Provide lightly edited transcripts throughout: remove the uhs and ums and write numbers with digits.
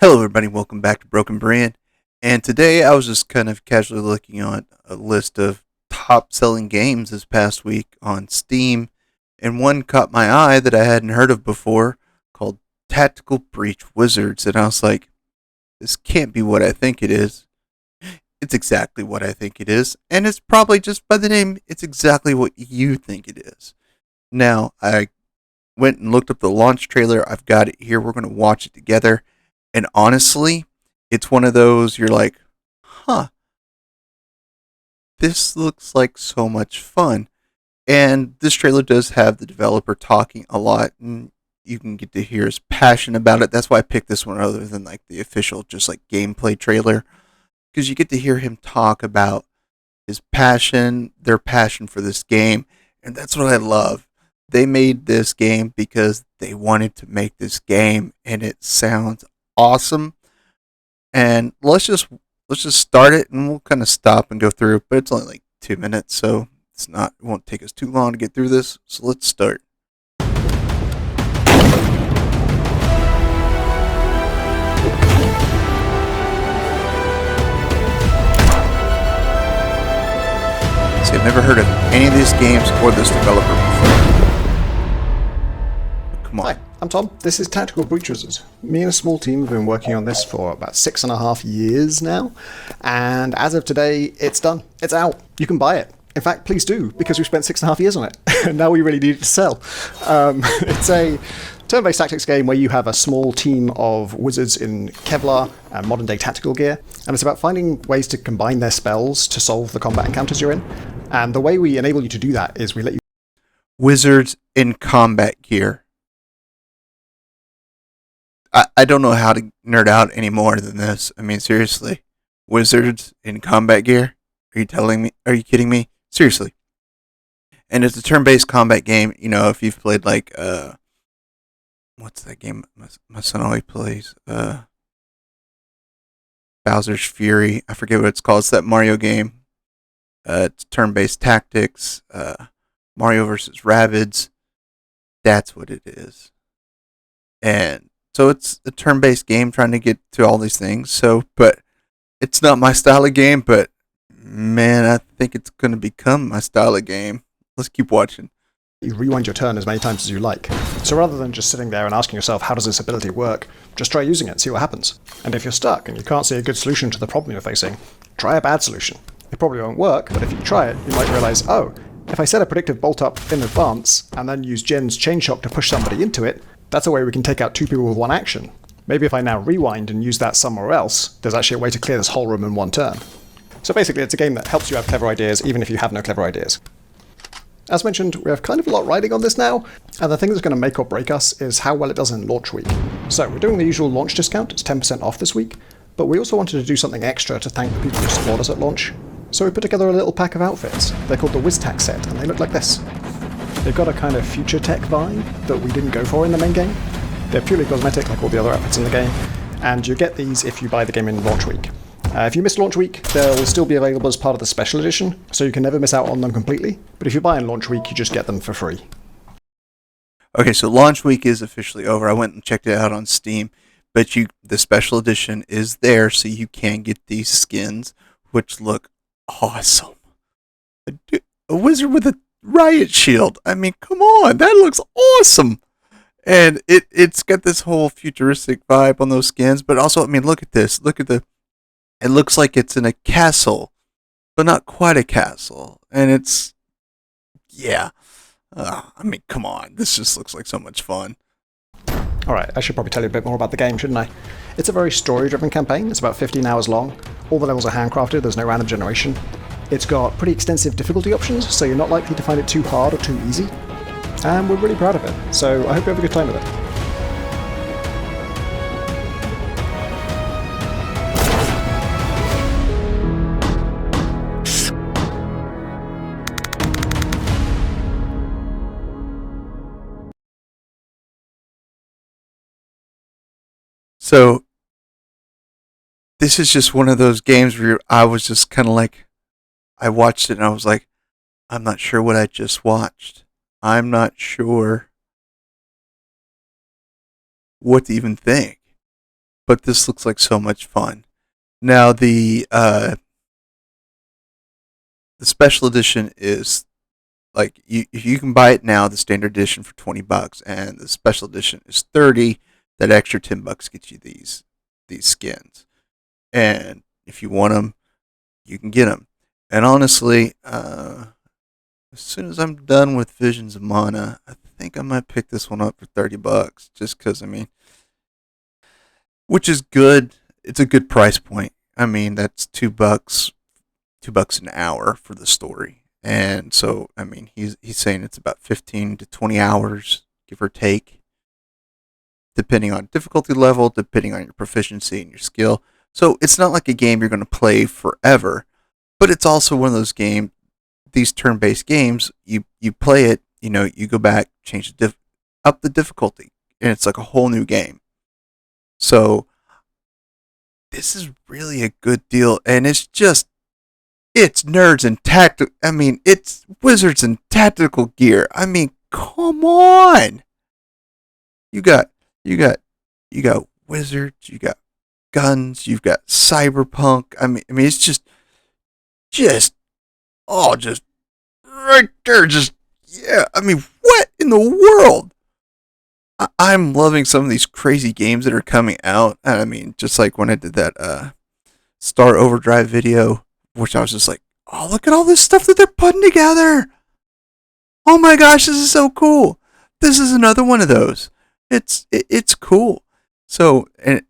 Hello, everybody. Welcome back to Broken Brand. And today I was just kind of casually looking on a list of top selling games this past week on Steam, and one caught my eye that I hadn't heard of before called Tactical Breach Wizards. And I was like, this can't be what I think it is. It's exactly what I think it is. And it's probably just by the name, it's exactly what you think it is. Now, I went and looked up the launch trailer. I've got it here. We're going to watch it together. And honestly, it's one of those you're like, huh, this looks like so much fun. And this trailer does have the developer talking a lot, and you can get to hear his passion about it. That's why I picked this one other than like the official, just like gameplay trailer, because you get to hear him talk about his passion, their passion for this game. And that's what I love. They made this game because they wanted to make this game, and it sounds awesome. And let's just start it, and we'll kind of stop and go through it. But it's only like 2 minutes, so it won't take us too long to get through this. So let's start. See, I've never heard of any of these games or this developer before. Come on. Hi, I'm Tom. This is Tactical Breach Wizards. Me and a small team have been working on this for about 6.5 years now, and as of today, it's done. It's out. You can buy it. In fact, please do, because we spent 6.5 years on it, and now we really need it to sell. It's a turn-based tactics game where you have a small team of wizards in Kevlar and modern-day tactical gear, and it's about finding ways to combine their spells to solve the combat encounters you're in. And the way we enable you to do that is we let you... Wizards in combat gear. I don't know how to nerd out any more than this. I mean, seriously. Wizards in combat gear? Are you telling me? Are you kidding me? Seriously. And it's a turn-based combat game. You know, if you've played like, what's that game my son always plays? Bowser's Fury. I forget what it's called. It's that Mario game. It's turn-based tactics. Mario versus Rabbids. That's what it is. And so it's a turn-based game trying to get to all these things. So, but it's not my style of game, but man, I think it's going to become my style of game. Let's keep watching. You rewind your turn as many times as you like. So rather than just sitting there and asking yourself, how does this ability work, just try using it and see what happens. And if you're stuck and you can't see a good solution to the problem you're facing, try a bad solution. It probably won't work, but if you try it, you might realize, oh, if I set a predictive bolt up in advance and then use Jen's chain shock to push somebody into it, that's a way we can take out two people with one action. Maybe if I now rewind and use that somewhere else, there's actually a way to clear this whole room in one turn. So basically, it's a game that helps you have clever ideas, even if you have no clever ideas. As mentioned, we have kind of a lot riding on this now, and the thing that's going to make or break us is how well it does in launch week. So we're doing the usual launch discount, it's 10% off this week, but we also wanted to do something extra to thank the people who support us at launch. So we put together a little pack of outfits. They're called the WizTac set, and they look like this. They've got a kind of future tech vibe that we didn't go for in the main game. They're purely cosmetic like all the other outfits in the game, and you get these if you buy the game in launch week. If you miss launch week, they'll still be available as part of the special edition, so you can never miss out on them completely, but if you buy in launch week, you just get them for free. Okay, so launch week is officially over. I went and checked it out on Steam, but the special edition is there, so you can get these skins, which look awesome. A wizard with a riot shield. I mean, come on, that looks awesome. And it's got this whole futuristic vibe on those skins, but also, I mean, look at this. It looks like it's in a castle, but not quite a castle. And yeah. I mean, come on. This just looks like so much fun. Alright, I should probably tell you a bit more about the game, shouldn't I? It's a very story-driven campaign. It's about 15 hours long. All the levels are handcrafted, there's no random generation. It's got pretty extensive difficulty options, so you're not likely to find it too hard or too easy. And we're really proud of it, so I hope you have a good time with it. So, this is just one of those games where I was just kind of like, I watched it and I was like, I'm not sure what I just watched. I'm not sure what to even think. but this looks like so much fun. Now the special edition is like if you can buy it now, the standard edition for $20, and the special edition is 30. That extra $10 gets you these skins, and if you want them, you can get them. And honestly, as soon as I'm done with Visions of Mana, I think I might pick this one up for $30, just because which is good. It's a good price point. I mean, that's $2 an hour for the story. And so, I mean, he's saying it's about 15 to 20 hours, give or take, depending on difficulty level, depending on your proficiency and your skill. So it's not like a game you're going to play forever, but it's also one of those games, these turn-based games, you play it, you go back, change up the difficulty, and it's like a whole new game. So this is really a good deal, and it's nerds and tactical. I mean, it's wizards and tactical gear. I mean, come on. You got you got you got wizards. You got guns. You've got cyberpunk. I mean, it's just just right there. Just yeah. I mean, what in the world? I'm loving some of these crazy games that are coming out. I mean, just like when I did that Star Overdrive video, which I was just like, oh, look at all this stuff that they're putting together. Oh my gosh, this is so cool. This is another one of those. It's cool. So, and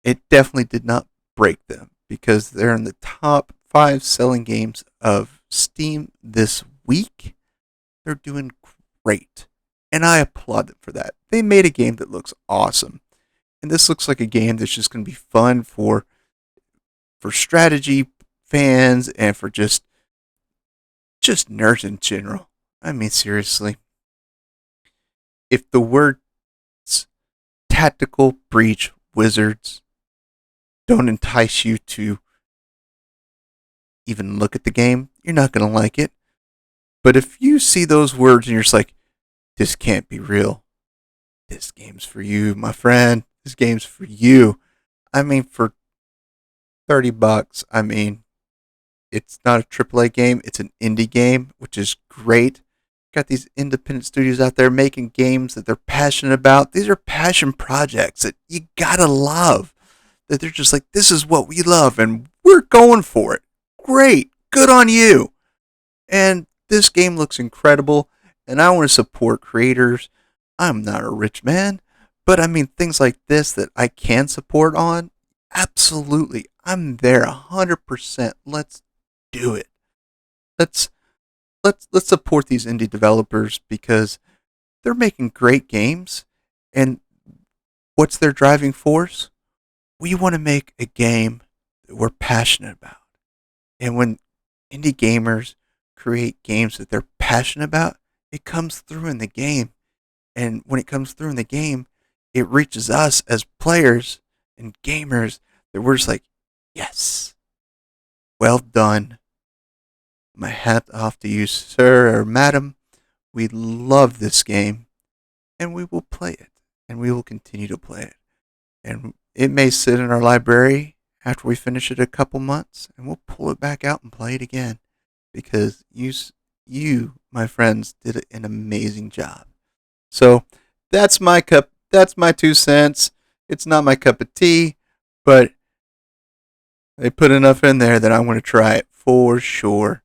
it definitely did not break them because they're in the top 5 selling games of Steam this week. They're doing great. And I applaud them for that. They made a game that looks awesome. And this looks like a game that's just going to be fun for strategy fans and for just nerds in general. I mean, seriously. If the words tactical breach wizards don't entice you to even look at the game, you're not going to like it. But if you see those words and you're just like, this can't be real, this game's for you, my friend. This game's for you. I mean, for $30, I mean, it's not a AAA game, it's an indie game, which is great. Got these independent studios out there making games that they're passionate about. These are passion projects that you gotta love. That they're just like, this is what we love and we're going for it. Great. Good on you. And this game looks incredible, and I want to support creators. I'm not a rich man, but I mean, things like this that I can support on, absolutely. I'm there 100%. Let's do it. Let's let's support these indie developers because they're making great games, and what's their driving force? We want to make a game that we're passionate about. And when indie gamers create games that they're passionate about, it comes through in the game. And when it comes through in the game, it reaches us as players and gamers that we're just like, yes, well done. My hat off to you, sir or madam. We love this game, and we will play it, and we will continue to play it. And it may sit in our library after we finish it a couple months, and we'll pull it back out and play it again because you, my friends, did an amazing job. So that's my cup. That's my 2 cents. It's not my cup of tea, but they put enough in there that I want to try it for sure.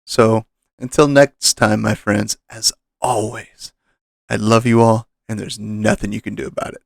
So until next time, my friends, as always, I love you all, and there's nothing you can do about it.